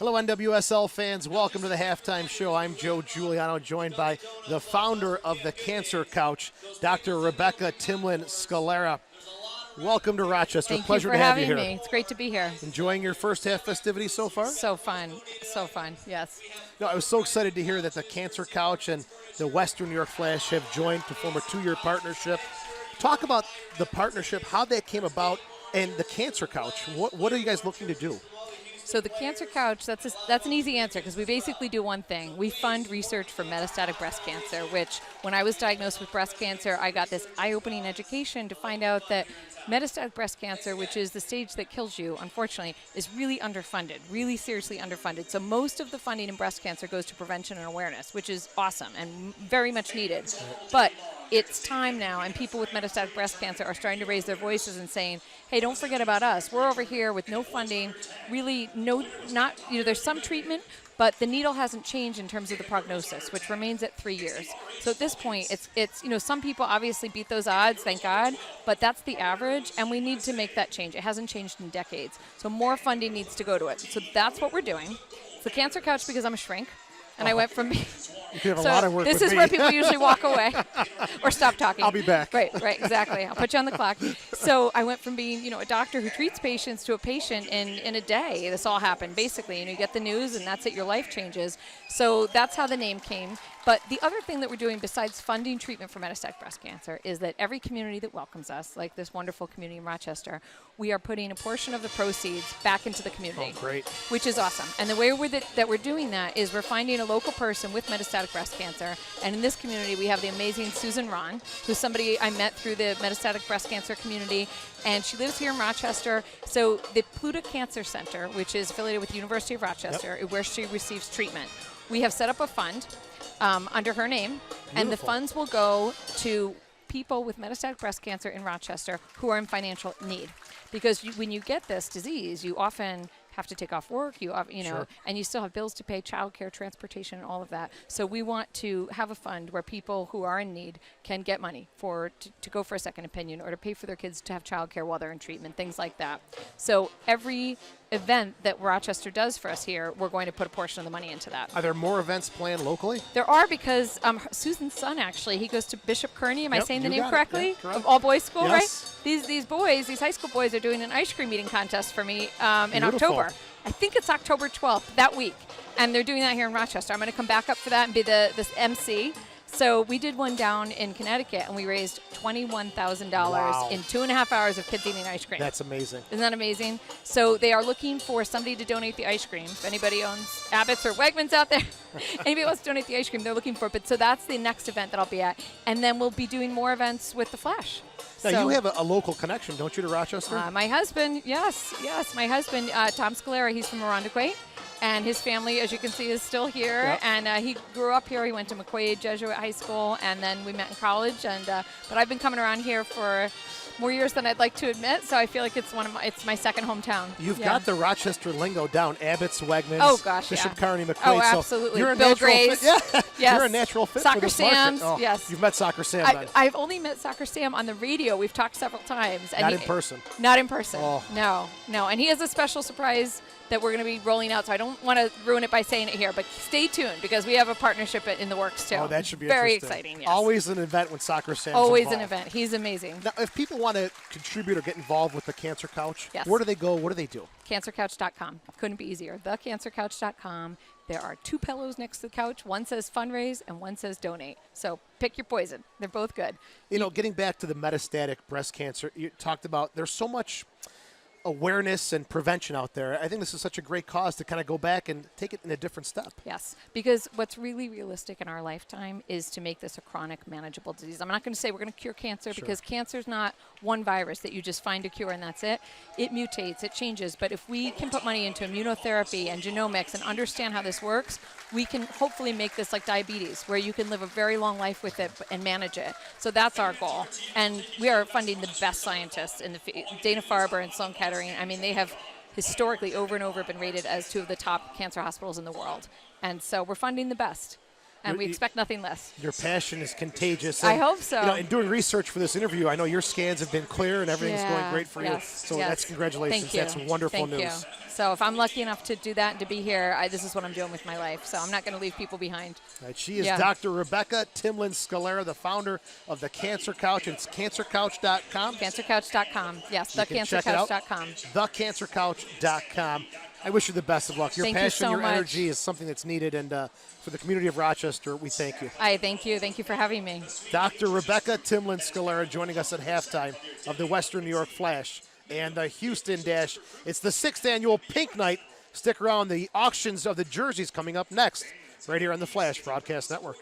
Hello, NWSL fans. Welcome to the halftime show. I'm Joe Giuliano, joined by the founder of the Cancer Couch, Dr. Rebecca Timlin Scalera. Welcome to Rochester. Pleasure to have you here. Thank you for having me. It's great to be here. Enjoying your first half festivities so far? So fun. So fun, yes. No, I was so excited to hear that the Cancer Couch and the Western New York Flash have joined to form a 2-year partnership. Talk about the partnership, how that came about, and the Cancer Couch. What are you guys looking to do? So the Cancer Couch, that's an easy answer because we basically do one thing. We fund research for metastatic breast cancer, which when I was diagnosed with breast cancer, I got this eye-opening education to find out that metastatic breast cancer, which is the stage that kills you, unfortunately, is really underfunded, really seriously underfunded. So most of the funding in breast cancer goes to prevention and awareness, which is awesome and very much needed. But it's time now, and people with metastatic breast cancer are starting to raise their voices and saying, hey, don't forget about us. We're over here with no funding, really there's some treatment, but the needle hasn't changed in terms of the prognosis, which remains at 3 years. So at this point, it's some people obviously beat those odds, thank God, but that's the average, and we need to make that change. It hasn't changed in decades. So more funding needs to go to it. So that's what we're doing. It's the Cancer Couch because I'm a shrink, and I went from You have a lot of work this with is where people usually walk away or stop talking. I'll be back. Right, exactly. I'll put you on the clock. So I went from being, a doctor who treats patients to a patient in a day. This all happened, basically. You get the news, and that's it. Your life changes. So that's how the name came. But the other thing that we're doing besides funding treatment for metastatic breast cancer is that every community that welcomes us, like this wonderful community in Rochester, we are putting a portion of the proceeds back into the community. Oh, great. Which is awesome. And the way that we're doing that is we're finding a local person with metastatic breast cancer. And in this community, we have the amazing Susan Ron, who's somebody I met through the metastatic breast cancer community. And she lives here in Rochester. So the Pluta Cancer Center, which is affiliated with the University of Rochester, where she receives treatment, we have set up a fund under her name. Beautiful. And the funds will go to people with metastatic breast cancer in Rochester who are in financial need. Because when you get this disease, you often have to take off work, Sure. and you still have bills to pay, childcare, transportation, and all of that. So we want to have a fund where people who are in need can get money to go for a second opinion or to pay for their kids to have childcare while they're in treatment, things like that. So every event that Rochester does for us here, we're going to put a portion of the money into that. Are there more events planned locally? There are, because Susan's son, actually, he goes to Bishop Kearney. Am I saying the name correctly? Yeah, of all boys school, yes. right? These boys, these high school boys, are doing an ice cream eating contest for me in Beautiful. October. I think it's October 12th, that week. And they're doing that here in Rochester. I'm going to come back up for that and be this MC. So we did one down in Connecticut, and we raised $21,000 Wow. in 2.5 hours of kids eating ice cream. That's amazing. Isn't that amazing? So they are looking for somebody to donate the ice cream. If anybody owns Abbott's or Wegmans out there, anybody wants to donate the ice cream, they're looking for it. But so that's the next event that I'll be at. And then we'll be doing more events with the Flash. Now, you have a local connection, don't you, to Rochester? My husband, yes. My husband, Tom Scalera, he's from Irondequoit. And his family, as you can see, is still here. Yep. And he grew up here. He went to McQuaid Jesuit High School, and then we met in college. And but I've been coming around here for more years than I'd like to admit. So I feel like it's my second hometown. You've got the Rochester lingo down. Abbott's, Wegmans, Oh, gosh, Bishop yeah. Kearney, McQuaid. Oh, So absolutely. you're a Bill natural Gray's. fit. Yeah. Yes. You're a natural fit Soccer for this market. Sam's, Oh, yes. You've met Soccer Sam then. I've only met Soccer Sam on the radio. We've talked several times. And Not in person. Not in person. Oh. No. And he has a special surprise that we're going to be rolling out, so I don't want to ruin it by saying it here, but stay tuned because we have a partnership in the works too. Oh, that should be very interesting. exciting. Yes. Always an event when Soccer Sam's Always an involved. event. He's amazing. Now, if people want to contribute or get involved with the Cancer Couch, Yes. where do they go? What do they do? CancerCouch.com. Couldn't be easier. TheCancerCouch.com. There are 2 pillows next to the couch. One says fundraise and one says donate. So pick your poison. They're both good. Getting back to the metastatic breast cancer, you talked about there's so much awareness and prevention out there. I think this is such a great cause to kind of go back and take it in a different step. Yes, because what's really realistic in our lifetime is to make this a chronic, manageable disease. I'm not going to say we're going to cure cancer because cancer is not one virus that you just find a cure and that's it. It mutates, it changes. But if we can put money into immunotherapy and genomics and understand how this works, we can hopefully make this like diabetes, where you can live a very long life with it and manage it. So that's our goal. And we are funding the best scientists in the Dana-Farber and Sloan Kettering. I mean, they have historically over and over been rated as 2 of the top cancer hospitals in the world. And so we're funding the best. and we expect nothing less. Your passion is contagious. I And, hope so. You know, in doing research for this interview, I know your scans have been clear and everything's going great for you. So that's congratulations. Thank you. That's wonderful Thank news. You. So if I'm lucky enough to do that and to be here, this is what I'm doing with my life. So I'm not going to leave people behind. Right, she is Dr. Rebecca Timlin-Scalera, the founder of the Cancer Couch. It's cancercouch.com. Cancercouch.com. Yes, thecancercouch.com. Thecancercouch.com. I wish you the best of luck. Your thank passion, you so your much. energy is something that's needed, and for the community of Rochester, we thank you. I thank you. Thank you for having me. Dr. Rebecca Timlin-Scalera joining us at halftime of the Western New York Flash and the Houston Dash. It's the 6th annual Pink Night. Stick around. The auctions of the jerseys coming up next, right here on the Flash Broadcast Network.